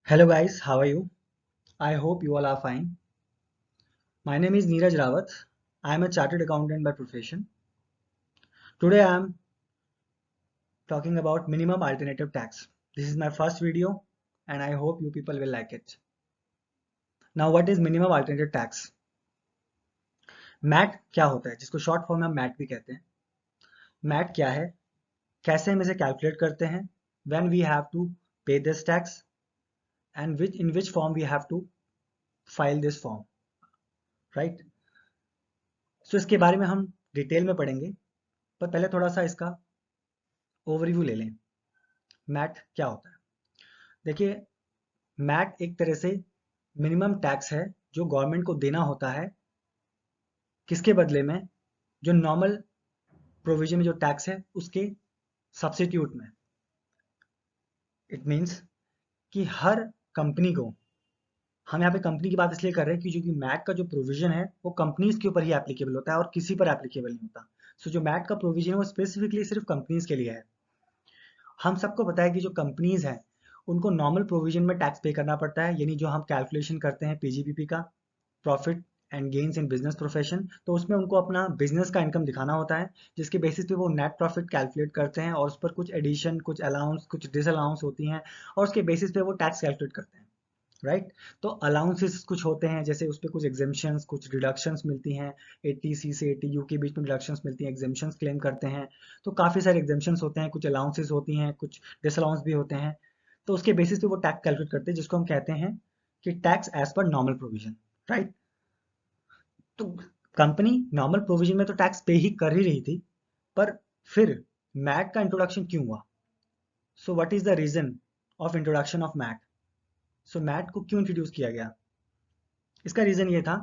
Hello guys, how are you? I hope you all are fine. My name is Neeraj Rawat. I am a chartered accountant by profession. Today I am talking about minimum alternative tax. This is my first video and I hope you people will like it. Now what is minimum alternative tax? MAT क्या होता है जिसको short form में हम mat भी कहते हैं. Mat क्या है, कैसे हम इसे कैलकुलेट करते हैं, when we have to pay this tax and in which form we have to file this form, right? So इसके बारे में हम डिटेल में पढ़ेंगे, पर पहले थोड़ा सा इसका ओवरव्यू ले लें. मैट क्या होता है? देखिए, मैट एक तरह से मिनिमम टैक्स है जो गवर्नमेंट को देना होता है. किसके बदले में? जो नॉर्मल प्रोविजन में जो टैक्स है उसके सब्स्टिट्यूट में. इट मीन्स कि हर कंपनी को, हम यहाँ पे कंपनी की बात इसलिए कर रहे हैं कि जो कि मैट का जो प्रोविजन है वो कंपनीज के ऊपर ही एप्लीकेबल होता है और किसी पर एप्लीकेबल नहीं होता. सो जो मैट का प्रोविजन है वो स्पेसिफिकली सिर्फ कंपनीज के लिए है. हम सबको पता है कि जो कंपनीज हैं उनको नॉर्मल प्रोविजन में टैक्स पे करना पड़ता है, यानी जो हम कैलकुलेशन करते हैं पीजीबीपी का, profit and gains in business profession, तो उसमें उनको अपना बिजनेस का इनकम दिखाना होता है, जिसके बेसिस पे वो नेट प्रॉफिट कैलकुलेट करते हैं और उस पर कुछ एडिशन, कुछ अलाउंस, कुछ डिसअलाउंस होती हैं और उसके बेसिस पे वो टैक्स कैलकुलेट करते हैं, राइट? तो अलाउंसेस कुछ होते हैं, जैसे उस पर कुछ एग्जेम्पशंस, कुछ डिडक्शंस मिलती हैं, 80C से 80U के बीच में डिडक्शंस मिलती हैं, एग्जेम्पशंस क्लेम करते हैं. तो काफ़ी सारे एग्जेम्पशंस होते हैं, कुछ अलाउंसेस होती हैं, कुछ डिसअलाउंस भी होते हैं. तो उसके बेसिस पे वो टैक्स कैलकुलेट करते हैं, जिसको हम कहते हैं कि tax as per normal provision, right? तो कंपनी नॉर्मल प्रोविजन में तो टैक्स पे ही कर ही रही थी, पर फिर मैट का इंट्रोडक्शन क्यों हुआ? So what is the reason of introduction of MAT? So MAT को क्यों इंट्रोड्यूस किया गया? इसका रीजन ये था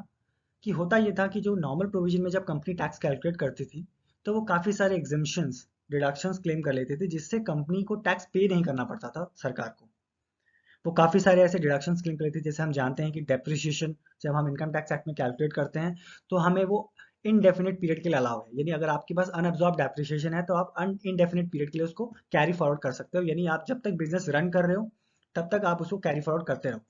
कि होता ये था कि जो नॉर्मल प्रोविजन में जब कंपनी टैक्स कैलकुलेट करती थी तो वो काफ़ी सारे एग्जेम्पशंस, डिडक्शंस क्लेम कर लेते थे, जिससे कंपनी को टैक्स पे नहीं करना पड़ता था सरकार को. वो काफ़ी सारे ऐसे डिडक्शंस क्लेम कर लेते थे, जैसे हम जानते हैं कि डेप्रिसिएशन जब हम इनकम टैक्स एक्ट में कैलकुलेट करते हैं तो हमें वो इनडेफिनेट पीरियड के लिए अलाउ है, यानी अगर आपके पास अनअब्जॉर्ब डेप्रिसिएशन है तो आप इनडेफिनेट पीरियड के लिए उसको कैरी फॉरवर्ड कर सकते हो, यानी आप जब तक बिजनेस रन कर रहे हो तब तक आप उसको कैरी फॉरवर्ड करते रहो,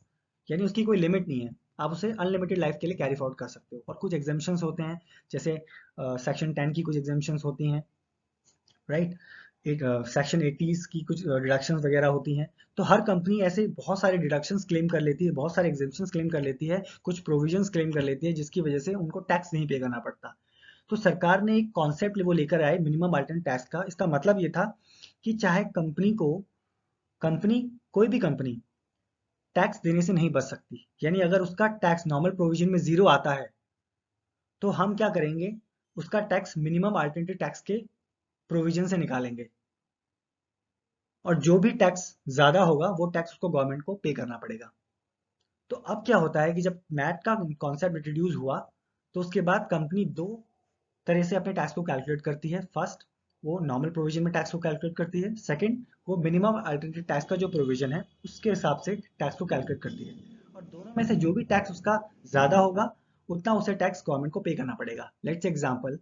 यानी उसकी कोई लिमिट नहीं है. आप उसे अनलिमिटेड लाइफ के लिए कैरी फॉरवर्ड कर सकते हो. और कुछ एग्जेम्पशंस होते हैं, जैसे सेक्शन 10 की कुछ एग्जेम्पशंस होती हैं, राइट? एक सेक्शन 80s की कुछ डिडक्शंस वगैरह होती हैं. तो हर कंपनी ऐसे बहुत सारे डिडक्शंस क्लेम कर लेती है, बहुत सारे एग्जेम्पशंस क्लेम कर लेती है, कुछ प्रोविजंस क्लेम कर लेती है, जिसकी वजह से उनको टैक्स नहीं पे करना पड़ता. तो सरकार ने एक कॉन्सेप्ट वो लेकर आए मिनिमम अल्टरनेट टैक्स का. इसका मतलब ये था कि चाहे कंपनी कोई भी कंपनी टैक्स देने से नहीं बच सकती, यानी अगर उसका टैक्स नॉर्मल प्रोविजन में जीरो आता है तो हम क्या करेंगे, उसका टैक्स मिनिमम अल्टरनेटिव टैक्स के प्रोविजन से निकालेंगे और जो भी टैक्स ज्यादा होगा वो टैक्स उसको गवर्नमेंट को पे करना पड़ेगा. तो अब क्या होता है कि जब मैट का कॉन्सेप्ट इंट्रोड्यूस हुआ तो उसके बाद कंपनी दो तरह से अपने टैक्स को कैलकुलेट करती है. फर्स्ट, वो नॉर्मल प्रोविजन में टैक्स को कैलकुलेट करती है. सेकंड, वो मिनिमम अल्टरनेटिव टैक्स का जो प्रोविजन है उसके हिसाब से टैक्स को कैलकुलेट करती है. और दोनों में से जो भी टैक्स उसका ज्यादा होगा उतना उसे टैक्स गवर्नमेंट को पे करना पड़ेगा. लेट्स एग्जांपल,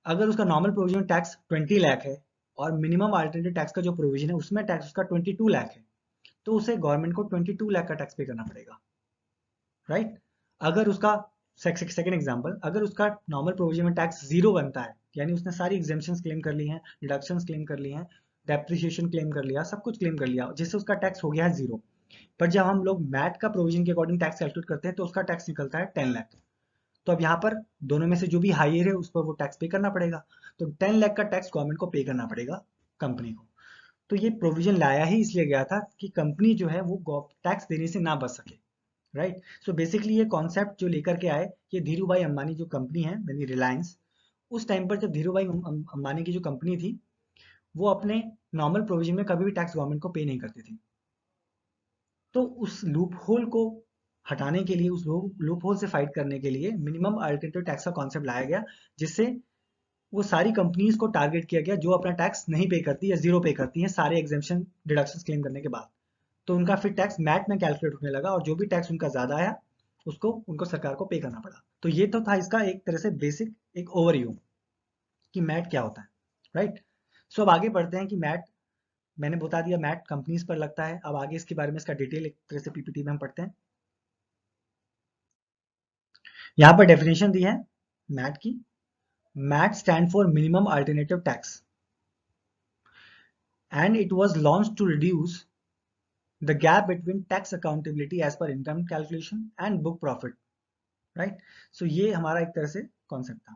अगर उसका नॉर्मल प्रोविजन टैक्स 20 लाख है और मिनिमम अल्टरनेटिव टैक्स का जो प्रोविजन है उसमें टैक्स उसका 22 लाख है, तो उसे गवर्नमेंट को 22 लाख का टैक्स पे करना पड़ेगा, राइट? अगर उसका सेकंड एग्जांपल, अगर उसका नॉर्मल प्रोविजन में टैक्स जीरो बनता है, यानी उसने सारी एग्जेम्पशंस क्लेम कर ली हैं, डिडक्शंस क्लेम कर ली हैं, डेप्रिसिएशन क्लेम कर लिया, सब कुछ क्लेम कर लिया, जिससे उसका टैक्स हो गया है जीरो. पर जब हम लोग मैट का प्रोविजन के अकॉर्डिंग टैक्स कैलकुलेट करते हैं तो उसका टैक्स निकलता है 10 लाख. तो अब यहाँ पर दोनों में से जो भी हायर है उस पर वो टैक्स पे करना पड़ेगा. तो 10 लाख का टैक्स गवर्नमेंट को पे करना पड़ेगा कंपनी को. तो ये प्रोविजन लाया ही इसलिए गया था कि कंपनी जो है वो टैक्स देने से ना बच सके, राइट? सो बेसिकली ये कॉन्सेप्ट जो लेकर के आए, ये धीरू भाई अंबानी जो कंपनी है, यानी रिलायंस, उस टाइम पर जब धीरू भाई अंबानी की जो कंपनी थी वो अपने नॉर्मल प्रोविजन में कभी भी टैक्स गवर्नमेंट को पे नहीं करती थी. तो उस लूप होल को हटाने के लिए, उस लूप होल से फाइट करने के लिए मिनिमम अल्टरनेटिव टैक्स का कॉन्सेप्ट लाया गया, जिससे वो सारी कंपनीज को टारगेट किया गया जो अपना टैक्स नहीं पे करती या जीरो पे करती हैं सारे एग्जेम्पशन डिडक्शंस क्लेम करने के बाद. तो उनका फिर टैक्स मैट में कैलकुलेट होने लगा और जो भी टैक्स उनका ज्यादा आया उसको उनको सरकार को पे करना पड़ा. तो ये तो था इसका एक तरह से बेसिक एक ओवरव्यू कि मैट क्या होता है, राइट? सो अब आगे बढ़ते हैं कि मैट मैंने बता दिया मैट कंपनीज पर लगता है। अब आगे इसके बारे में इसका डिटेल एक तरह से पीपीटी में हम पढ़ते हैं। यहाँ पर डेफिनेशन दी है मैट की। MAT stand for minimum alternative tax and it was launched to reduce the gap between tax accountability as per income calculation and book profit, right? So ये हमारा एक तरह से कॉन्सेप्ट था।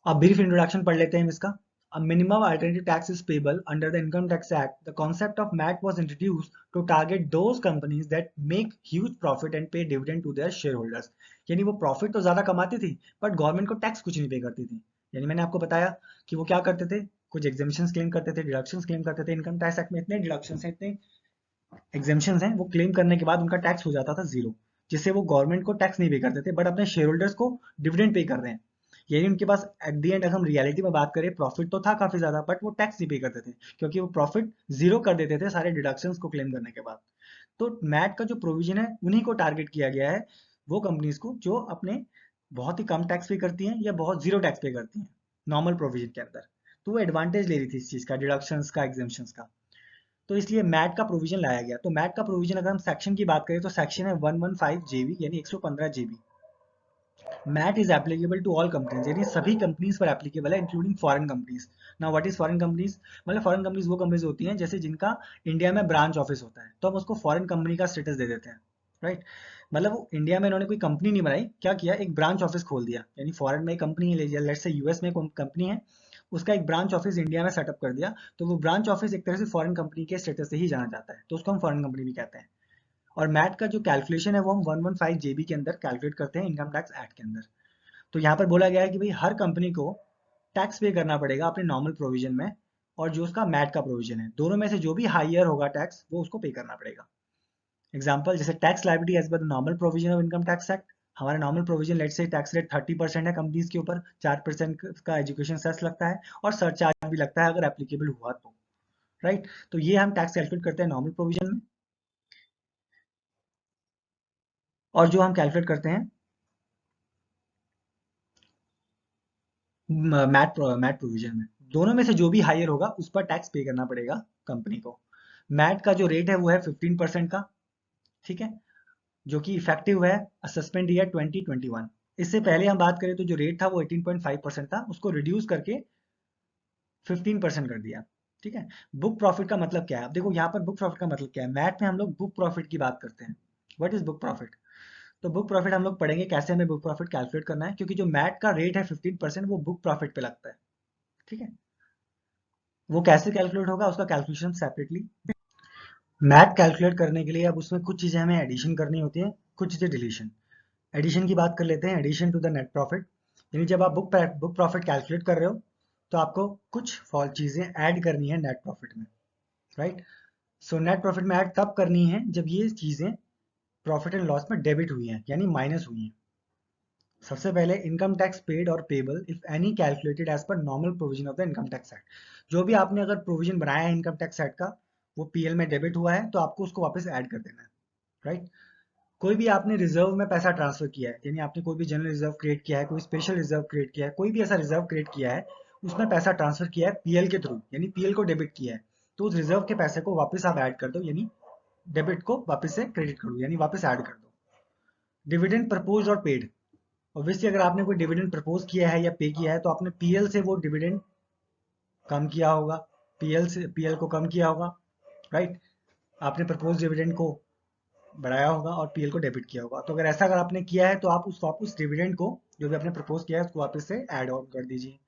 अब ब्रीफ इंट्रोडक्शन पढ़ लेते हैं इसका। A minimum alternative tax is payable under the Income Tax Act. The concept of MAT was introduced to target those companies that make huge profit and pay dividend to their shareholders. यानी वो profit तो ज्यादा कमाती थी but government को tax कुछ नहीं पे करती थी। यानी मैंने आपको बताया कि वो क्या करते थे, कुछ एग्जेम्पशंस क्लेम करते थे, डिडक्शंस क्लेम करते थे। इनकम टैक्स एक्ट में इतने डिडक्शंस हैं, इतने एग्जेम्पशंस हैं, वो क्लेम करने के बाद उनका टैक्स हो जाता था जीरो, जिससे वो गवर्नमेंट को टैक्स नहीं पे करते थे बट अपने शेयर होल्डर्स को डिविडेंड पे कर रहे हैं। यही उनके पास एट दी एंड, अगर हम रियलिटी में बात करें, प्रॉफिट तो था काफी ज्यादा बट वो टैक्स नहीं पे करते थे क्योंकि वो प्रॉफिट जीरो कर देते थे सारे डिडक्शंस को क्लेम करने के बाद। तो मैट का जो प्रोविजन है उन्हीं को टारगेट किया गया है, वो कंपनीज को जो अपने बहुत ही कम टैक्स पे करती हैं या बहुत जीरो टैक्स पे करती हैं नॉर्मल प्रोविजन के अंदर। तो वो एडवांटेज ले रही थी इस चीज का, डिडक्शंस का, एग्जेम्पशंस का। तो इसलिए मैट का प्रोविजन लाया गया। तो मैट का प्रोविजन अगर हम सेक्शन की बात करें तो सेक्शन है 115 जेबी यानी 115 JB. MAT is applicable to all companies, यानी सभी कंपनीज पर एप्लीकेबल है including foreign companies. Now what is foreign companies? मतलब फॉरेन कंपनीज वो कंपनीज होती हैं जैसे जिनका इंडिया में ब्रांच ऑफिस होता है, तो हम उसको फॉरेन कंपनी का स्टेटस दे देते हैं, राइट? मतलब वो इंडिया में इन्होंने कोई कंपनी नहीं बनाई, क्या किया, एक ब्रांच ऑफिस खोल दिया। यानी फॉरेन में एक कंपनी है, लेट्स से यूएस में कंपनी है, उसका एक ब्रांच ऑफिस इंडिया में सेटअप कर दिया, तो वो ब्रांच ऑफिस एक तरह से फॉरेन कंपनी के स्टेटस से ही जाना जाता है, तो उसको हम फॉरेन कंपनी भी कहते हैं। और मैट का जो कैलकुलेशन है वो हम 115 जेबी के अंदर कैलकुलेट करते हैं इनकम टैक्स एक्ट के अंदर। तो यहाँ पर बोला गया है कि भाई हर कंपनी को टैक्स पे करना पड़ेगा अपने नॉर्मल प्रोविजन में, और जो उसका मैट का प्रोविजन है, दोनों में से जो भी हाईयर होगा टैक्स वो उसको पे करना पड़ेगा। एग्जाम्पल, जैसे tax liability as per the normal provision of income tax act. हमारा normal provision let's say tax rate 30% है कंपनीज के ऊपर, 4% का एजुकेशन सेस लगता है और सरचार्ज भी लगता है अगर एप्लीकेबल हुआ तो, राइट? तो ये हम टैक्स कैलकुलेट करते हैं नॉर्मल प्रोविजन में। और जो हम कैलकुलेट करते हैं मैट मैट प्रोविजन में, दोनों में से जो भी हायर होगा उस पर टैक्स पे करना पड़ेगा कंपनी को। मैट का जो रेट है वो है 15% का, ठीक है, जो कि इफेक्टिव है असेसमेंट ईयर 2021। इससे पहले हम बात करें तो जो रेट था वो 18.5% था, उसको रिड्यूस करके 15% कर दिया, ठीक है। बुक प्रॉफिट का मतलब क्या है? अब देखो यहाँ पर बुक प्रॉफिट का मतलब क्या है। मैट में हम लोग बुक प्रॉफिट की बात करते हैं। What is book profit? तो बुक प्रॉफिट हम लोग पढ़ेंगे कैसे हमें बुक प्रॉफिट कैलकुलेट करना है, क्योंकि जो मैट का रेट है 15% वो बुक प्रॉफिट पे लगता है, ठीक है। वो कैसे कैलकुलेट होगा उसका कैलकुलेशन सेपरेटली। मैथ कैलकुलेट करने के लिए अब उसमें कुछ चीजें हमें एडिशन करनी होती है, कुछ चीजें डिलीशन। एडिशन की बात कर लेते हैं, addition to the net profit. यानी जब आप बुक प्रॉफिट कैलकुलेट कर रहे हो तो आपको कुछ फॉल चीजें ऐड करनी है नेट प्रॉफिट में, राइट? सो नेट प्रॉफिट में ऐड तब करनी है जब ये चीजें प्रॉफिट एंड लॉस में डेबिट हुई हैं यानी माइनस हुई हैं। सबसे पहले इनकम टैक्स पेड और payable if any calculated as per normal provision of the income tax act. जो भी आपने अगर प्रोविजन बनाया है इनकम टैक्स एक्ट का, वो पीएल में डेबिट हुआ है तो आपको उसको वापस ऐड कर देना है, राइट? कोई भी आपने रिजर्व में पैसा ट्रांसफर किया है, यानी आपने कोई भी जनरल रिजर्व क्रिएट किया है, कोई स्पेशल रिजर्व क्रिएट किया है, कोई भी ऐसा रिजर्व क्रिएट किया है, उसमें पैसा ट्रांसफर किया है पीएल के थ्रू, यानी पीएल को डेबिट किया है, तो उस रिजर्व के पैसे को वापस आप ऐड कर दो, यानी डेबिट को वापस से क्रेडिट कर दो, यानी वापस ऐड कर दो। डिविडेंड प्रपोज और पेड। ऑब्वियसली अगर आपने कोई डिविडेंड प्रपोज किया है या पे किया है तो आपने पीएल से वो डिविडेंड कम किया होगा, पीएल को कम किया होगा, राइट? आपने प्रपोज डिविडेंड को बढ़ाया होगा और पीएल को डेबिट किया होगा। तो अगर आपने किया है तो आप उस डिविडेंड को जो भी आपने प्रपोज किया है उसको वापस से ऐड ऑन कर दीजिए।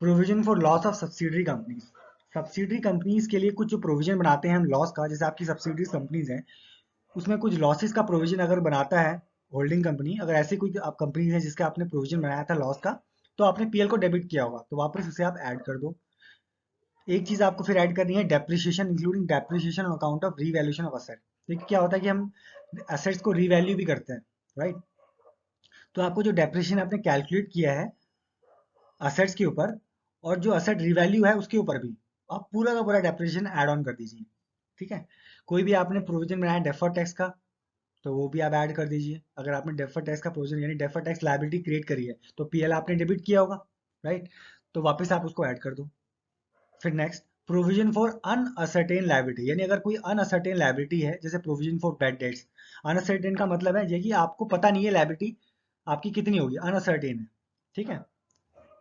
Provision for loss of subsidiary companies. Subsidiary companies के लिए कुछ जो प्रोविजन बनाते हैं हम लॉस का, जैसे आपकी सब्सिडरी कंपनीज हैं उसमें कुछ लॉसेस का प्रोविजन अगर बनाता है होल्डिंग कंपनी, अगर ऐसी कोई आप कंपनी है जिसका आपने प्रोविजन बनाया था लॉस का, तो आपने पीएल को डेबिट किया होगा तो वापस उसे आप ऐड कर दो। एक चीज आपको फिर ऐड करनी है, depreciation including depreciation on account of revaluation of asset. देखिए क्या होता है कि हम एसेट्स को रीवैल्यू भी करते हैं, राइट? तो आपको जो डेप्रिसिएशन आपने कैलकुलेट किया है असेट्स के ऊपर और जो असेट रीवैल्यू है उसके ऊपर भी, आप पूरा का पूरा डेप्रिसिएशन ऐड ऑन कर दीजिए, ठीक है। कोई भी आपने प्रोविजन बनाया डेफर्ड टैक्स का तो वो भी आप ऐड कर दीजिए। अगर आपने डेफर्ड टैक्स का प्रोविजन यानी डेफर्ड टैक्स लायबिलिटी क्रिएट करी है तो पीएल आपने डेबिट किया होगा, राइट। तो वापस आप उसको ऐड कर दो। फिर next, provision for uncertain liability, यानी अगर कोई अनअसर्टेन लायबिलिटी है, जैसे provision for bad debts. Uncertain का मतलब है ये कि आपको पता नहीं है लायबिलिटी आपकी कितनी होगी, अनअसर्टेन है, ठीक है।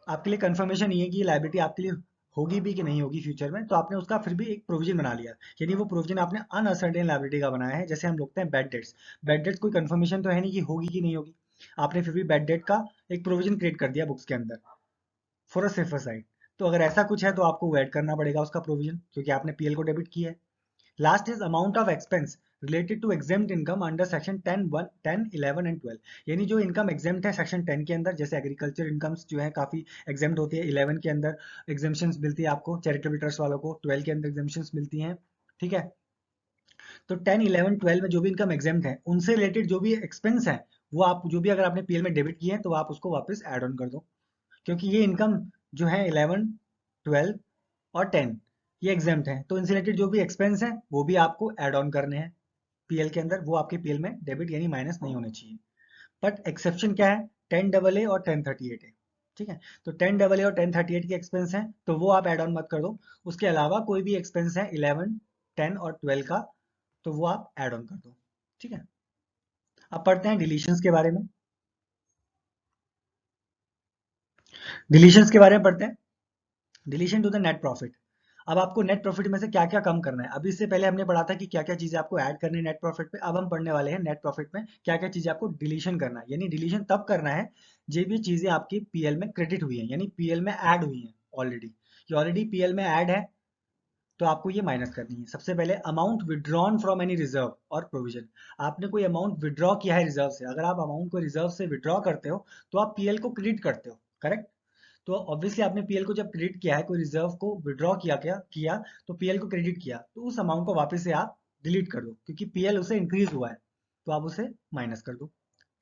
आपके लिए कंफर्मेशन नहीं है कि ये लायबिलिटी आपके लिए होगी भी कि नहीं होगी फ्यूचर में, तो आपने उसका फिर भी एक प्रोविजन बना लिया, यानी वो प्रोविजन आपने अनअसर्टेन लायबिलिटी का बनाया है। जैसे हम लोग हैं बैड डेट्स, बैड डेट्स कोई कंफर्मेशन तो है नहीं कि होगी कि नहीं होगी, आपने फिर भी बैड डेट का एक प्रोविजन क्रिएट कर दिया बुक्स के अंदर फॉर अ सेफर साइड। तो अगर ऐसा कुछ है तो आपको वो ऐड करना पड़ेगा उसका प्रोविजन, क्योंकि आपने पीएल को डेबिट किया है। Last is amount of expense related to exempt income under section 10, 11 and 12, यानी जो इनकम एग्जेम्प्ट है सेक्शन 10 के अंदर, जैसे एग्रीकल्चर इनकम्स जो है काफी एग्जेम्प्ट होती है, 11 के अंदर एग्जेम्पशंस मिलती है आपको चैरिटेबल ट्रस्ट वालों को, 12 के अंदर एग्जेम्पशंस मिलती हैं, ठीक है। तो 10, 11, 12 में जो भी इनकम एग्जेम्प्ट है उनसे रिलेटेड जो भी एक्सपेंस है वो आप जो भी अगर आपने पीएल में डेबिट किए हैं तो आप उसको वापस ऐड ऑन कर दो, क्योंकि ये इनकम जो है 11, 12 और 10 ये एग्जेम्प्ट है, तो इनसे रिलेटेड जो भी एक्सपेंस है वो भी आपको ऐड ऑन करने हैं पीएल के अंदर, वो आपके पीएल में डेबिट यानी माइनस नहीं होने चाहिए। बट एक्सेप्शन क्या है, 10AA और 1038 है, ठीक है। तो 10AA और 1038 के एक्सपेंस हैं तो वो आप ऐड ऑन मत कर दो, उसके अलावा कोई भी एक्सपेंस है 11, 10 और 12 का तो वो आप ऐड ऑन कर दो, ठीक है। अब पढ़ते हैं डिलीशंस के बारे में। डिलीशंस के बारे में पढ़ते हैं। Deletion to the net profit. अब आपको नेट प्रॉफिट में से क्या क्या कम करना है, अभी इससे पहले हमने पढ़ा था कि क्या क्या चीजें आपको ऐड करनी है नेट प्रॉफिट पे, अब हम पढ़ने वाले हैं नेट प्रॉफिट में क्या क्या चीजें आपको डिलीशन करना है, यानी डिलीशन तब करना है जो भी चीजें आपकी पीएल में क्रेडिट हुई है, यानी पीएल में ऐड हुई है ऑलरेडी, ये ऑलरेडी पीएल में ऐड है तो आपको ये माइनस करनी है। सबसे पहले amount withdrawn from any reserve और प्रोविजन, आपने कोई अमाउंट विड्रॉ किया है रिजर्व से, अगर आप अमाउंट को रिजर्व से विड्रॉ करते हो तो आप पीएल को क्रेडिट करते हो, करेक्ट। तो ऑब्वियसली आपने पीएल को जब क्रेडिट किया है, कोई रिजर्व को विड्रॉ किया तो पीएल को क्रेडिट किया, तो उस अमाउंट को वापस से आप डिलीट कर दो, क्योंकि पीएल उसे इंक्रीज हुआ है तो आप उसे माइनस कर दो,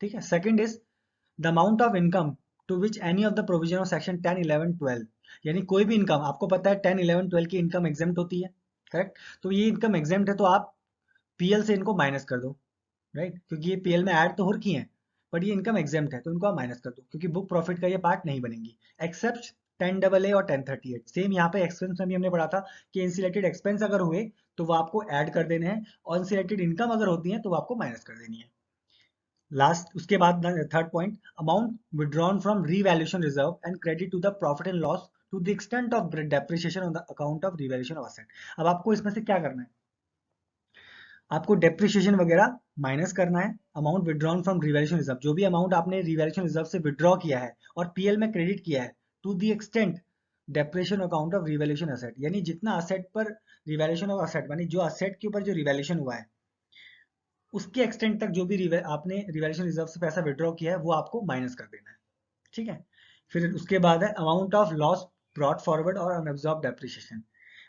ठीक है। Second is the amount of income to which any of the provision of section 10, 11, 12, यानी कोई भी इनकम आपको पता है 10, 11, 12 की इनकम एग्जेम्प्ट होती है, करेक्ट। तो ये इनकम एग्जेम्प्ट है तो आप पीएल से इनको माइनस कर दो, राइट, क्योंकि ये पीएल में ऐड तो हो रखी है बट ये इनकम एग्जेम्प्ट है तो इनको आप माइनस कर दो, क्योंकि बुक प्रॉफिट का ये पार्ट नहीं बनेगी। एक्सेप्ट 10AA और 1038, सेम यहाँ पे एक्सपेंस में भी हमने पढ़ा था कि इंसिलेटेड एक्सपेंस अगर हुए तो वो आपको ऐड कर देने हैं, और इंसिलेटेड इनकम अगर होती है तो वो आपको माइनस कर देनी है। लास्ट उसके बाद third point, amount withdrawn from revaluation reserve and credit to the profit and loss to the extent of depreciation on the account of revaluation of asset. अब आपको इसमें से क्या करना है, आपको डेप्रिसिएशन वगैरह माइनस करना है, amount withdrawn from revaluation reserve, जो भी अमाउंट आपने रिवैल्यूएशन रिजर्व से विड्रॉ किया है और पीएल में क्रेडिट किया है, to the extent depreciation account of revaluation asset, यानी जितना असेट पर रिवैल्यूएशन ऑफ असेट, यानी जो असेट के ऊपर जो रिवैल्यूएशन हुआ है उसके एक्सटेंट तक जो भी आपने रिवैल्यूएशन रिजर्व से पैसा विड्रॉ किया है वो आपको माइनस कर देना है, ठीक है। फिर उसके बाद है amount of loss brought forward और अनअब्जॉर्ब डेप्रिसिएशन।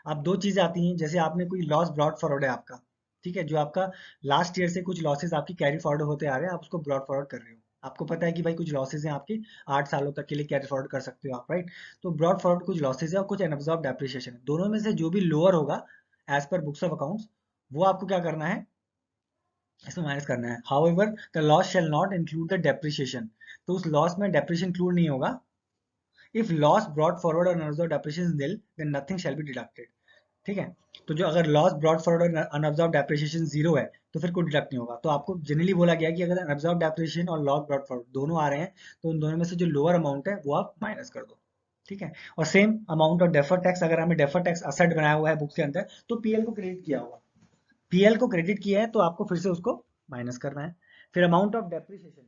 अब दो चीजें आती हैं, जैसे आपने कोई लॉस ब्रॉट फॉरवर्ड है आपका, ठीक है, जो आपका लास्ट ईयर से कुछ लॉसेस आपकी कैरी फॉरवर्ड होते आ रहे हैं, आप उसको ब्रॉट फॉरवर्ड कर रहे हो, आपको पता है कि भाई कुछ लॉसेस हैं आपके 8 सालों तक के लिए कैरी फॉरवर्ड कर सकते हो आप, राइट। तो ब्रॉट फॉरवर्ड कुछ लॉसेस है और कुछ अनअब्जॉर्ब डेप्रिसिएशन है, दोनों में से जो भी लोअर होगा as per books of accounts वो आपको क्या करना है, इसमें माइनस करना है। However the loss shall not include the depreciation, तो उस लॉस में डेप्रिसिएशन इंक्लूड नहीं होगा। इफ लॉस ब्रॉट फॉरवर्ड और unabsorbed depreciation nil then nothing shall be deducted, ठीक है। तो जो अगर लॉस ब्रॉट फॉरवर्ड और अनअब्जॉर्ब डेप्रिसिएशन जीरो है तो फिर कोई डिडक्ट नहीं होगा, तो आपको जनरली बोला गया है कि अगर अनअब्जॉर्ब डेप्रिसिएशन और लॉस ब्रॉट फॉरवर्ड दोनों आ रहे हैं तो उन दोनों में से जो लोअर अमाउंट है वो आप माइनस कर दो, ठीक है। और same amount of defer tax, अगर हमें डेफर टैक्स असेट बनाया हुआ है बुक के अंदर तो पीएल को क्रेडिट किया होगा, पीएल को क्रेडिट किया है तो आपको फिर से उसको माइनस करना है। फिर अमाउंट ऑफ डेप्रिसिएशन,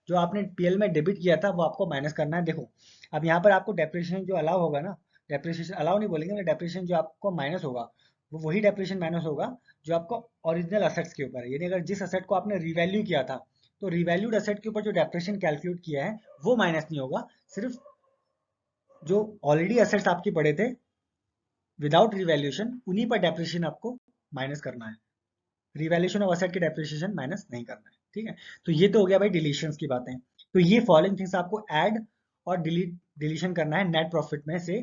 जो आपने पीएल में डेबिट किया था वो आपको माइनस करना है। देखो अब यहाँ पर आपको डेप्रिसिएशन जो अलाउ होगा ना, डेप्रिसिएशन अलाउ नहीं बोलेंगे, डेप्रिसिएशन जो आपको माइनस होगा वो वही डेप्रिसिएशन माइनस होगा जो आपको ओरिजिनल असेट्स के ऊपर है, यानी अगर जिस असेट को आपने रिवैल्यू किया था तो रिवैल्यूड असेट के ऊपर जो डेप्रिसिएशन कैलकुलेट किया है वो माइनस नहीं होगा, सिर्फ जो ऑलरेडी असेट्स आपके पड़े थे विदाउट रिवैल्यूएशन उन्हीं पर डेप्रिसिएशन आपको माइनस करना है, रिवैल्यूएशन ऑफ असेट की डेप्रिसिएशन माइनस नहीं करना है, ठीक है। तो ये तो हो गया भाई डिलीशंस की बातें। तो ये फॉलोइंग थिंग्स आपको ऐड और डिलीशन करना है नेट प्रॉफिट में से,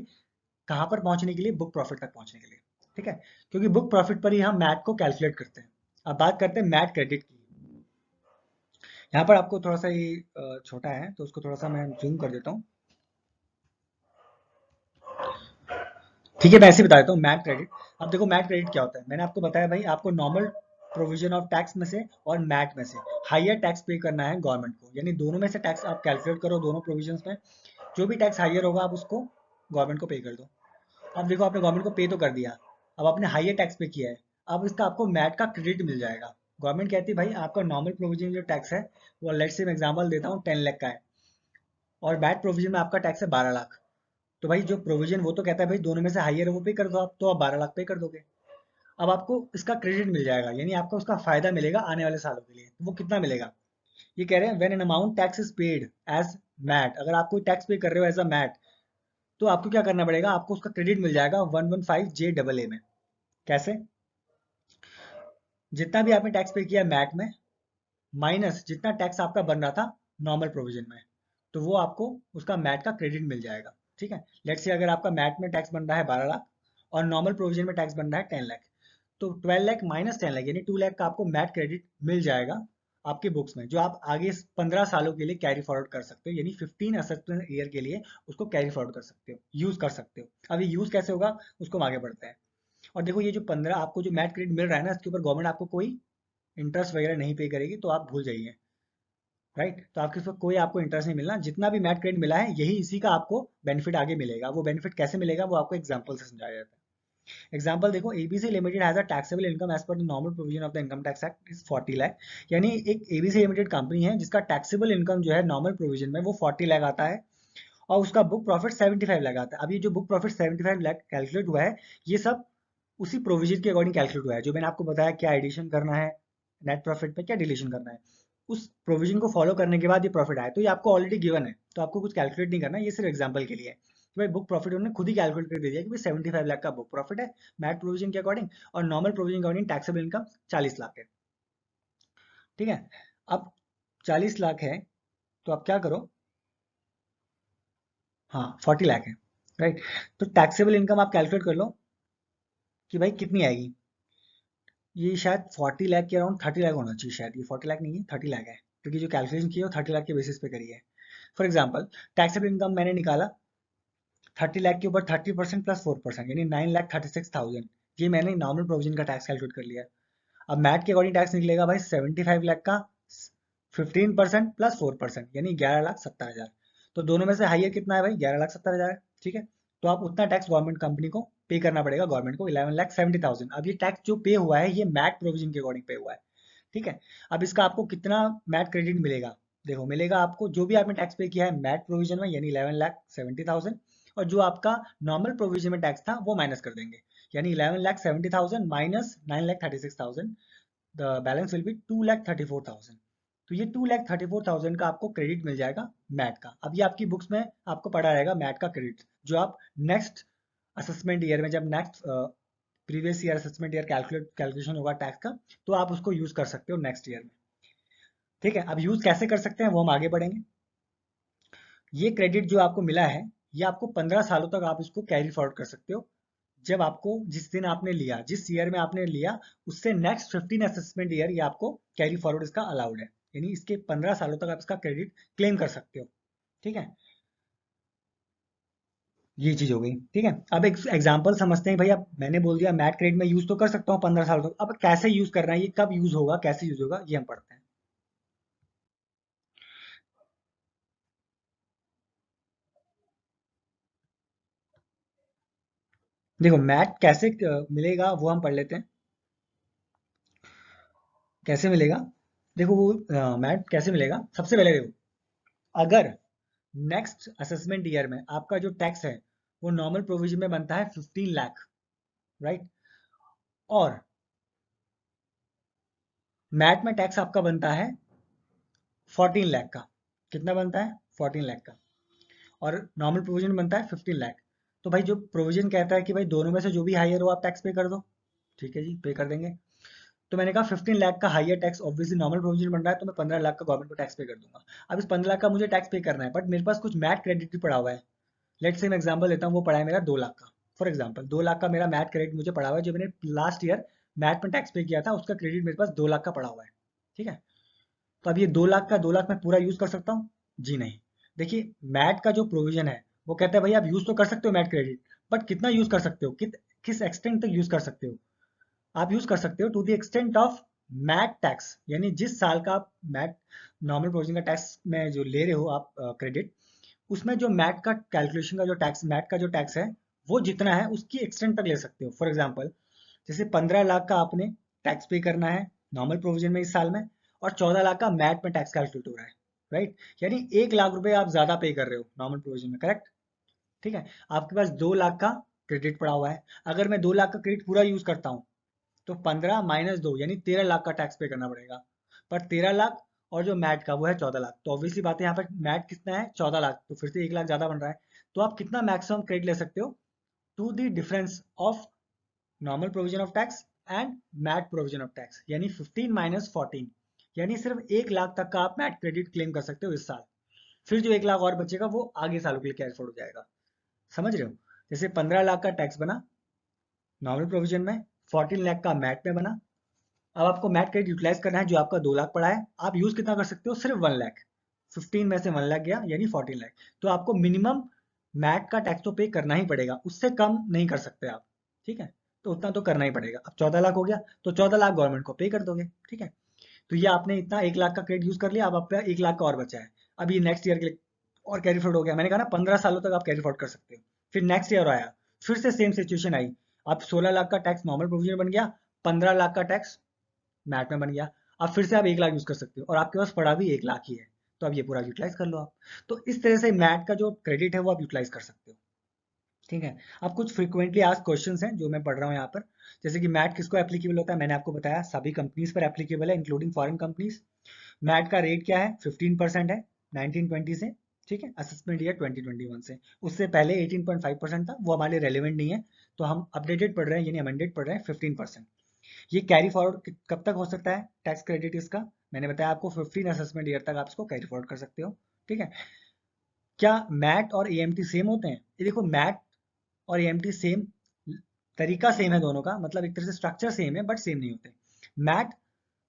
कहां पर पहुंचने के लिए, बुक प्रॉफिट तक पहुंचने के लिए, ठीक है। क्योंकि बुक प्रॉफिट पर ही हम मैट को कैलकुलेट करते हैं। अब बात करते हैं मैट क्रेडिट की। यहाँ पर आपको थोड़ा सा ये छोटा है तो उसको थोड़ा सा मैं जूम कर देता हूँ। ठीक है, मैं ऐसे बता देता हूँ मैट क्रेडिट। अब देखो मैट क्रेडिट क्या होता है, मैंने आपको बताया भाई, आपको नॉर्मल प्रोविजन ऑफ टैक्स में से और मैट में से हायर टैक्स पे करना है गवर्नमेंट को, यानी दोनों में से टैक्स आप कैलकुलेट करो, दोनों प्रोविजंस में जो भी टैक्स हायर होगा आप उसको गवर्नमेंट को पे कर दो। अब देखो आपने गवर्नमेंट को पे तो कर दिया, अब आपने हायर टैक्स पे किया है, अब इसका आपको मैट का क्रेडिट मिल जाएगा। गवर्नमेंट कहती है भाई आपका नॉर्मल प्रोविजन जो टैक्स है वो, लेट्स से मैं एग्जांपल देता हूँ 10 लाख का है, और मैट प्रोविजन में आपका टैक्स है 12 लाख। तो भाई जो प्रोविजन वो तो कहता है भाई दोनों में से हाईयर है वो पे कर दो आप, तो आप 12 लाख पे कर दोगे। अब आपको इसका क्रेडिट मिल जाएगा, यानी आपको उसका फायदा मिलेगा आने वाले सालों के लिए। तो वो कितना मिलेगा, ये कह रहे हैं when an amount tax is paid as MAT, अगर आप कोई टैक्स पे कर रहे हो एज अ मैट, तो आपको क्या करना पड़ेगा, आपको उसका क्रेडिट मिल जाएगा 115 JAA में। कैसे, जितना भी आपने टैक्स पे किया मैट में माइनस जितना टैक्स आपका बन रहा था नॉर्मल प्रोविजन में, तो वो आपको उसका मैट का क्रेडिट मिल जाएगा। ठीक है, लेट्स से अगर आपका मैट में टैक्स बन रहा है 12 लाख और नॉर्मल प्रोविजन में टैक्स बन रहा है 10 लाख, तो 12 लाख माइनस 10 लाख यानी 2 लाख का आपको मैट क्रेडिट मिल जाएगा आपके बुक्स में, जो आप आगे 15 सालों के लिए कैरी फॉरवर्ड कर सकते हो, यानी 15 असेसमेंट ईयर के लिए उसको कैरी फॉरवर्ड कर सकते हो, यूज कर सकते हो। अब ये यूज कैसे होगा उसको हम आगे बढ़ते हैं। और देखो ये जो 15 आपको जो मैट क्रेडिट मिल रहा है ना, इसके ऊपर गवर्नमेंट आपको कोई इंटरेस्ट वगैरह नहीं पे करेगी, तो आप भूल जाइए। राइट, तो आपके उसमें कोई आपको इंटरेस्ट नहीं मिलना, जितना भी मैट क्रेडिट मिला है यही इसी का आपको बेनिफिट आगे मिलेगा। वो बेनिफिट कैसे मिलेगा वो आपको एग्जांपल से समझाया जाता है। एग्जांपल देखो, ABC limited has a taxable income as per the normal provision of the income tax act is 40 lakh. यानी एक एबीसी लिमिटेड कंपनी है जिसका टैक्सेबल इनकम जो है नॉर्मल प्रोविजन में वो 40 लाख आता है, और उसका बुक प्रॉफिट 75 लाख आता है। अब ये जो बुक प्रॉफिट 75 लाख कैलकुलेट हुआ है, ये सब उसी प्रोविजन के अकॉर्डिंग कैलकुलेट हुआ है, जो मैंने आपको बताया क्या एडिशन करना है नेट प्रॉफिट पे, क्या डिलीशन करना है, उस प्रोविजन को फॉलो करने के बाद ये प्रॉफिट आया, तो ये आपको ऑलरेडी गिवन है, तो आपको कुछ कैलकुलेट नहीं करना, ये सिर्फ एग्जांपल के लिए है कि भाई बुक प्रॉफिट उन्होंने खुद ही कैलकुलेट कर दिया कि भाई 75 लाख का बुक प्रॉफिट है मैट प्रोविजन के अकॉर्डिंग, और नॉर्मल प्रोविजन के अकॉर्डिंग टैक्सेबल इनकम 40 लाख है। ठीक है, अब 40 लाख है, तो आप क्या करो, हाँ 40 लाख है, राइट, तो टैक्सेबल इनकम आप कैलकुलेट कर लो कि भाई कितनी आएगी। ये शायद 40 लाख के अराउंड 30 लाख होना चाहिए, शायद ये 40 लाख नहीं है 30 लाख है, क्योंकि जो कैलकुलेशन की है वो 30 लाख के बेसिस पे करी है। फॉर एग्जाम्पल टैक्सेबल इनकम मैंने निकाला 30 लाख के ऊपर 30% प्लस 4%, यानी 9,36,000, ये मैंने नॉर्मल प्रोविजन का टैक्स कैलकुलेट कर लिया। अब मैट के अकॉर्डिंग टैक्स निकलेगा भाई 75 लाख का 15% प्लस 4%, यानी 11,70,000। तो दोनों में से हाइयर कितना है भाई, 11,70,000 है। ठीक है, तो आप उतना टैक्स गवर्नमेंट कंपनी को पे करना पड़ेगा गवर्नमेंट को, 11,70,000। अब ये टैक्स जो पे हुआ है ये मैट प्रोविजन के अकॉर्डिंग पे हुआ है। ठीक है, अब इसका आपको कितना मैट क्रेडिट मिलेगा, देखो मिलेगा आपको जो भी आपने टैक्स पे किया है मैट प्रोविजन में, यानी 11,70,000, और जो आपका नॉर्मल प्रोविजन में टैक्स था वो माइनस कर देंगे, यानी 11,70,000 minus 9,36,000, the balance will be 2,34,000। तो ये 2,34,000 का आपको क्रेडिट मिल जाएगा मैट का। अब ये आपकी बुक्स में आपको पड़ा रहेगा मैट का क्रेडिट, जो आप नेक्स्ट असेसमेंट ईयर में, जब next previous year assessment year calculation होगा टैक्स का, तो आप उसको यूज कर सकते हो नेक्स्ट ईयर में। ठीक है, अब यूज कैसे कर सकते हैं वो हम आगे बढ़ेंगे। ये क्रेडिट जो आपको मिला है, ये आपको 15 सालों तक आप इसको कैरी फॉरवर्ड कर सकते हो। जब आपको जिस दिन आपने लिया, जिस ईयर में आपने लिया, उससे नेक्स्ट 15 असेसमेंट ईयर ये आपको कैरी फॉरवर्ड इसका अलाउड है, यानी इसके 15 सालों तक आप इसका क्रेडिट क्लेम कर सकते हो। ठीक है, ये चीज हो गई। ठीक है, अब एक एग्जांपल समझते हैं भाई, अब मैंने बोल दिया मैट क्रेडिट में यूज तो कर सकता हूँ 15 सालों तक, अब कैसे यूज करना है, ये कब यूज होगा, कैसे यूज होगा, ये हम पढ़ते हैं। देखो मैट कैसे मिलेगा वो हम पढ़ लेते हैं, कैसे मिलेगा। देखो वो मैट कैसे मिलेगा, सबसे पहले देखो, अगर नेक्स्ट असेसमेंट ईयर में आपका जो टैक्स है वो नॉर्मल प्रोविजन में बनता है 15 लाख, राइट, और मैट में टैक्स आपका बनता है 14 लाख का, कितना बनता है 14 लाख का, और नॉर्मल प्रोविजन बनता है 15 लाख। तो भाई जो प्रोविजन कहता है कि भाई दोनों में से जो भी हायर हो आप टैक्स पे कर दो, ठीक है जी पे कर देंगे। तो मैंने कहा 15 लाख का higher tax obviously normal provision बन रहा है, तो मैं 15 लाख का गवर्नमेंट को टैक्स पे कर दूंगा। अब इस 15 लाख का मुझे टैक्स पे करना है, बट मेरे पास कुछ मैट क्रेडिट भी पड़ा हुआ है। लेट से मैं एग्जांपल लेता हूँ, वो पड़ा है मेरा 2 लाख का। फॉर एग्जांपल 2 लाख का मेरा मैट क्रेडिट मुझे पड़ा हुआ है, जो मैंने लास्ट ईयर मैट में टैक्स पे किया था, उसका क्रेडिट मेरे पास 2 लाख का पड़ा हुआ है। ठीक है, तो अब ये 2 लाख का 2 लाख मैं पूरा यूज कर सकता हूँ, जी नहीं। देखिए मैट का जो प्रोविजन है वो कहता है भाई आप यूज तो कर सकते हो मैट क्रेडिट, बट कितना यूज कर सकते हो, किस एक्सटेंट तक यूज कर सकते हो? आप यूज कर सकते हो to the extent of MAT tax, यानी जिस साल का आप मैट नॉर्मल प्रोविजन का टैक्स में जो ले रहे हो आप क्रेडिट, उसमें जो मैट का कैलकुलेशन का जो टैक्स, मैट का जो टैक्स है वो जितना है उसकी एक्सटेंट तक ले सकते हो। फॉर एग्जाम्पल, जैसे 15 लाख का आपने टैक्स पे करना है नॉर्मल प्रोविजन में इस साल में, और 14 लाख का मैट में टैक्स कैलकुलेट हो रहा है, राइट? यानी 1 लाख रुपए आप ज्यादा पे कर रहे हो नॉर्मल प्रोविजन में, करेक्ट? ठीक है, आपके पास 2 लाख का क्रेडिट पड़ा हुआ है। अगर मैं 2 लाख का क्रेडिट पूरा यूज करता हूँ तो 15 - 2 यानी 13 लाख का टैक्स पे करना पड़ेगा। पर 13 लाख और जो मैट का वो है 14 लाख, तो ऑब्वियसली बात है यहाँ पर मैट कितना है 14 लाख, तो फिर से 1 लाख ज्यादा बन रहा है। तो आप कितना मैक्सिमम क्रेडिट ले सकते हो to the difference of normal provision of tax and MAT provision of tax, यानी 15 - 14, यानी सिर्फ 1 लाख तक का आप मैट क्रेडिट क्लेम कर सकते हो इस साल। फिर जो 1 लाख और बचेगा वो आगे सालों के लिए कैरी फॉरवर्ड हो जाएगा। समझ रहे हो? जैसे 15 लाख का टैक्स बना नॉर्मल प्रोविजन में, 14 लाख का मैट में बना। अब आपको मैट क्रेडिट यूटिलाइज करना है जो आपका 2 लाख पड़ा है, आप यूज कितना कर सकते हो? सिर्फ 1 लाख। 15 में से 1 लाख गया यानी 14 लाख। तो आपको मिनिमम मैट का टैक्स तो पे करना ही पड़ेगा, उससे कम नहीं कर सकते आप, ठीक है? तो उतना तो करना ही पड़ेगा। अब 14 लाख हो गया तो 14 लाख गवर्नमेंट को पे कर दोगे, ठीक है? तो ये आपने इतना 1 लाख का क्रेडिट यूज कर लिया, अब आपका 1 लाख का और बचा है। अब ये नेक्स्ट ईयर के लिए और कैरी फॉरवर्ड हो गया। मैंने कहा ना 15 सालों तक आप कैरी फॉरवर्ड कर सकते हो। फिर नेक्स्ट ईयर आया, फिर से सेम सिचुएशन आई। अब 16 लाख का टैक्स नॉर्मल प्रोविजन बन गया, 15 लाख का टैक्स मैट में बन गया। अब फिर से आप 1 लाख यूज कर सकते हो और आपके पास पड़ा भी 1 लाख ही है, तो अब ये पूरा यूटिलाइज कर लो आप। तो इस तरह से मैट का जो क्रेडिट है वो आप यूटिलाइज कर सकते हो, ठीक है? अब कुछ फ्रीक्वेंटली आस्क्ड क्वेश्चंस हैं जो मैं पढ़ रहा हूँ यहाँ पर। जैसे कि मैट किसको एप्लीकेबल होता है, मैंने आपको बताया सभी कंपनीज पर एप्लीकेबल है इंक्लूडिंग फॉरेन कंपनीज। मैट का रेट क्या है? 15% है 1920 से, ठीक है? असेसमेंट ईयर 2021 से। उससे पहले 18.5% था, वो हमारे लिए रेलिवेंट नहीं है, तो हम अपडेटेड पढ़ रहे हैं यानी अमेंडेड पढ़ रहे हैं 15%। ये कैरी फॉरवर्ड कब तक हो सकता है टैक्स क्रेडिट इसका? मैंने बताया आपको 15 असेसमेंट ईयर तक आप इसको कैरी फॉरवर्ड कर सकते हो, ठीक है? क्या मैट और एएमटी सेम होते हैं? ये देखो, मैट और एएमटी सेम, तरीका सेम है दोनों का, मतलब एक तरह से स्ट्रक्चर सेम है बट सेम नहीं होते। मैट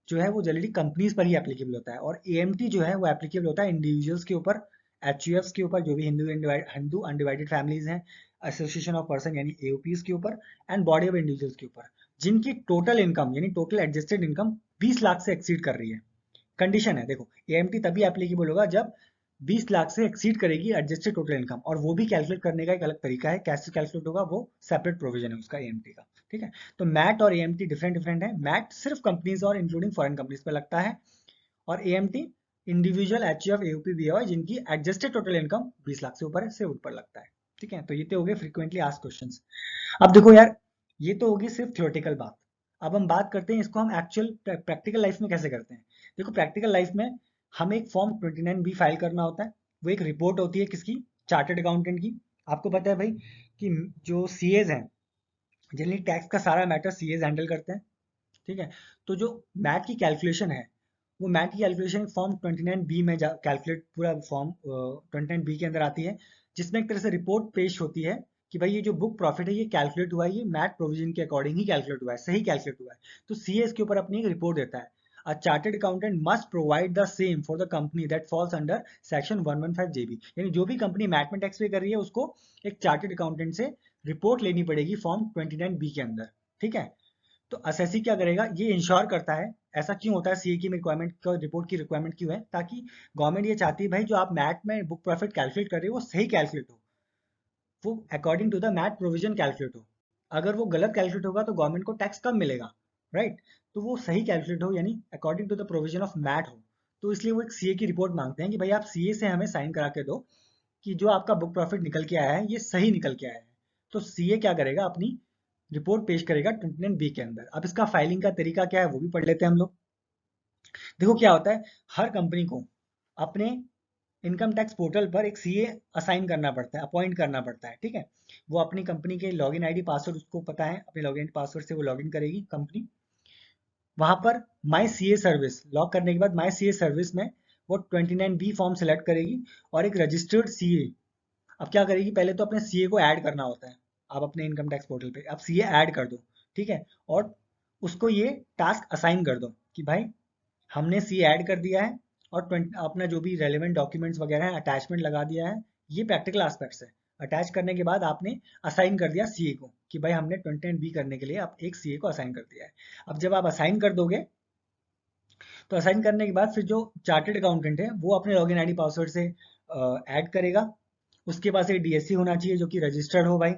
जो है वो जनरली कंपनीज पर ही एप्लीकेबल होता है, और एएमटी जो है वो एप्लीकेबल होता है इंडिविजुअल्स के ऊपर, एचयूएफ्स के ऊपर, जो भी हिंदू अनडिवाइडेड फैमिलीज हैं, एसोसिएशन ऑफ पर्सन यानी एओपीज के ऊपर, एंड बॉडी ऑफ इंडिविजुअल्स के ऊपर जिनकी टोटल इनकम यानी टोटल एडजस्टेड इनकम 20 लाख से एक्सीड कर रही है। कंडीशन है, देखो एएमटी तभी एप्लीकेबल होगा जब 20 लाख से एक्सीड करेगी एडजस्टेड टोटल इनकम, और वो भी कैलकुलेट करने का एक अलग तरीका है, कैसे कैलकुलेट होगा वो सेपरेट प्रोविजन है उसका एएमटी का, ठीक है? तो मैट और एएमटी डिफरेंट डिफरेंट है। मैट सिर्फ कंपनीज और इंक्लूडिंग फॉरेन कंपनीज पे लगता है, और AMT individual HUF AOP BOI जिनकी एडजस्टेड टोटल इनकम 20 लाख से ऊपर है से ऊपर लगता है, ठीक है? तो ये तो हो गए फ्रीक्वेंटली आस्क्ड क्वेश्चंस। अब देखो यार, ये तो होगी सिर्फ थियोरेटिकल बात। अब हम बात करते हैं इसको हम एक्चुअल प्रैक्टिकल लाइफ में कैसे करते हैं। देखो, प्रैक्टिकल लाइफ में हमें एक फॉर्म 29B फाइल करना होता है। वो एक रिपोर्ट होती है किसकी? चार्टर्ड अकाउंटेंट की। आपको पता है भाई कि जो सीएज हैं, जनरली टैक्स का सारा मैटर सीएज हैंडल करते हैं, ठीक है? तो जो मैट की कैलकुलेशन है, वो मैट की कैलकुलेशन फॉर्म 29B में कैलकुलेट, पूरा फॉर्म 29B के अंदर आती है, जिसमें एक तरह से रिपोर्ट पेश होती है कि भाई ये जो बुक प्रॉफिट है ये कैलकुलेट हुआ है, ये मैट प्रोविजन के अकॉर्डिंग ही कैलकुलेट हुआ है, सही कैलकुलेट हुआ है। तो सीए इसके ऊपर अपनी एक रिपोर्ट देता है। A chartered accountant must provide the same for the company that falls under section 115 JB, यानी जो भी कंपनी मैट में टैक्स पे कर रही है उसको एक चार्टर्ड अकाउंटेंट से रिपोर्ट लेनी पड़ेगी फॉर्म 29B के अंदर, ठीक है? तो असेसी क्या करेगा, ये इंश्योर करता है। ऐसा क्यों होता है, सीए की रिक्वायरमेंट का, रिपोर्ट की रिक्वायरमेंट क्यों है? ताकि गवर्नमेंट ये चाहती है भाई जो आप मैट में बुक प्रॉफिट कैलकुलेट कर रहे हो वो सही कैलकुलेट हो, वो according to the MAT provision calculate हो। अगर वो गलत कैलकुलेट होगा तो गवर्नमेंट को टैक्स कम मिलेगा, राइट? तो वो सही कैलकुलेट हो यानी according to the provision of MAT हो। तो इसलिए वो एक सीए की रिपोर्ट मांगते हैं कि भाई आप सीए से हमें साइन करा के दो कि जो आपका बुक प्रॉफिट निकल के आया है ये सही निकल के आया है। तो सीए क्या करेगा, अपनी रिपोर्ट पेश करेगा 29B के अंदर। अब इसका फाइलिंग का तरीका क्या है वो भी पढ़ लेते हैं हम लोग। देखो क्या होता है, हर कंपनी को अपने इनकम टैक्स पोर्टल पर एक सीए असाइन करना पड़ता है, अपॉइंट करना पड़ता है, ठीक है? वो अपनी कंपनी के लॉगिन आईडी पासवर्ड उसको पता है, अपने लॉगिन पासवर्ड से वो लॉगिन करेगी कंपनी। वहां पर माई सीए सर्विस लॉग करने के बाद माई सीए सर्विस में वो 29B फॉर्म सेलेक्ट करेगी और एक रजिस्टर्ड सीए। अब क्या करेगी, पहले तो अपने सीए को ऐड करना होता है। आप अपने इनकम टैक्स पोर्टल पे आप सीए ऐड कर दो, ठीक है? और उसको ये टास्क असाइन कर दो कि भाई हमने सी ऐड कर दिया है और अपना जो भी रेलेवेंट डॉक्यूमेंट्स वगैरह है अटैचमेंट लगा दिया है। ये प्रैक्टिकल एस्पेक्ट्स है। अटैच करने के बाद आपने असाइन कर दिया सीए को कि भाई हमने 29B करने के लिए आप एक सीए को असाइन कर दिया है। अब जब आप असाइन कर दोगे तो असाइन करने के बाद फिर जो चार्टेड अकाउंटेंट है वो अपने लॉगिन आईडी पासवर्ड से ऐड करेगा। उसके पास एक डीएससी होना चाहिए जो कि रजिस्टर्ड हो भाई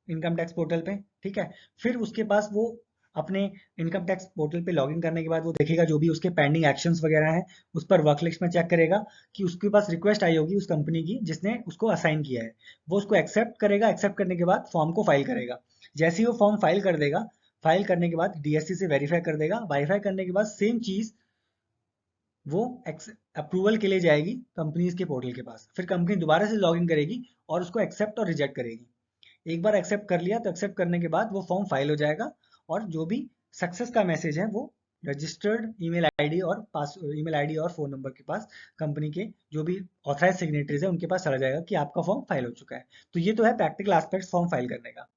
इनकम टैक्स पोर्टल पे, ठीक है। फिर उसके पास वो अपने इनकम टैक्स पोर्टल पे लॉगिन करने के बाद वो देखेगा जो भी उसके पेंडिंग एक्शंस वगैरह हैं, उस पर वर्क लिस्ट में चेक करेगा कि उसके पास रिक्वेस्ट आई होगी उस कंपनी की जिसने उसको असाइन किया है, वो उसको एक्सेप्ट करेगा। एक्सेप्ट करने के बाद फॉर्म को फाइल करेगा। जैसे ही वो फॉर्म फाइल कर देगा, फाइल करने के बाद डीएससी से वेरीफाई कर देगा। वेरीफाई करने के बाद सेम चीज वो अप्रूवल के लिए जाएगी कंपनीज के पोर्टल के पास। फिर कंपनी दोबारा से लॉगिन करेगी और उसको एक्सेप्ट और रिजेक्ट करेगी। एक बार एक्सेप्ट कर लिया तो एक्सेप्ट करने के बाद वो फॉर्म फाइल हो जाएगा और जो भी सक्सेस का मैसेज है वो रजिस्टर्ड ईमेल आईडी और पास ईमेल आईडी और फोन नंबर के पास कंपनी के जो भी ऑथराइज सिग्नेटरीज है उनके पास चला जाएगा कि आपका फॉर्म फाइल हो चुका है। तो ये तो है प्रैक्टिकल एस्पेक्ट फॉर्म फाइल करने का।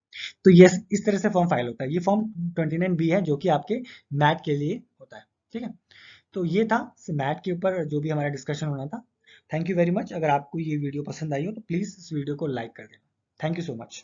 तो ये इस तरह से फॉर्म फाइल होता है। ये फॉर्म 29B है जो कि आपके मैट के लिए होता है, ठीक है। तो ये था मैट के ऊपर जो भी हमारा डिस्कशन होना था। Thank you very much. अगर आपको ये वीडियो पसंद आई हो तो प्लीज़ इस वीडियो को लाइक कर देना। Thank you so much.